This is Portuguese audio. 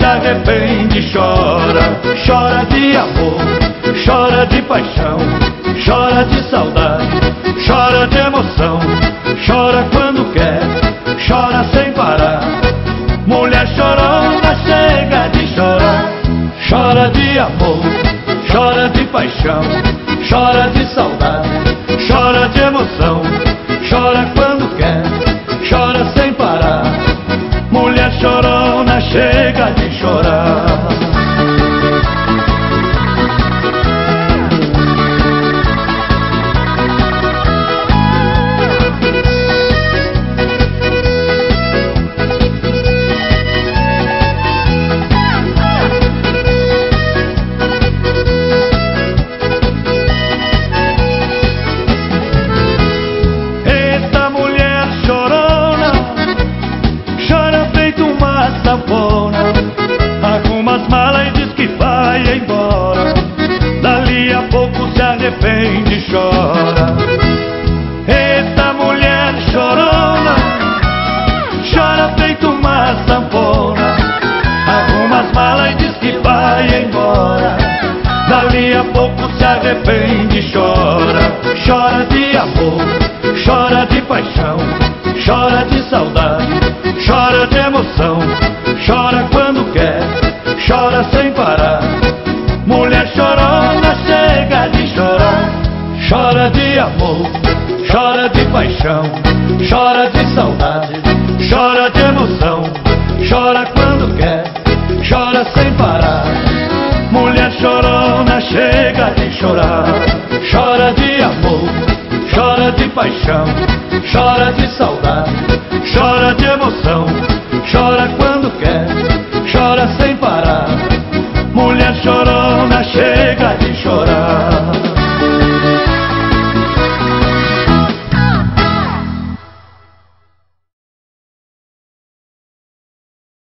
arrepende, chora. Chora de amor, chora de paixão, chora de saudade, chora de emoção. Chora quando quer, chora sem parar. Mulher chorona, chega de chorar. Chora de amor, chora de paixão, chora de saudade, chora de emoção. Chora quando quer, chora sem parar. Mulher chorona, chega de chorar. Arruma as malas e diz que vai embora. Dali a pouco se arrepende e chora. Eita mulher chorona, chora feito uma sanfona. Arruma as malas e diz que vai embora. Dali a pouco se arrepende e chora. Chora de amor, chora de paixão, chora de saudade, chora de emoção. Chora quando quer, chora sem parar. Mulher chorona, chega de chorar. Chora de amor, chora de paixão, chora de saudade, chora de emoção. Chora quando quer, chora sem parar. Mulher chorona, chega de chorar. Chora de amor, chora de paixão, chora de saudade, chora de emoção. Chora quando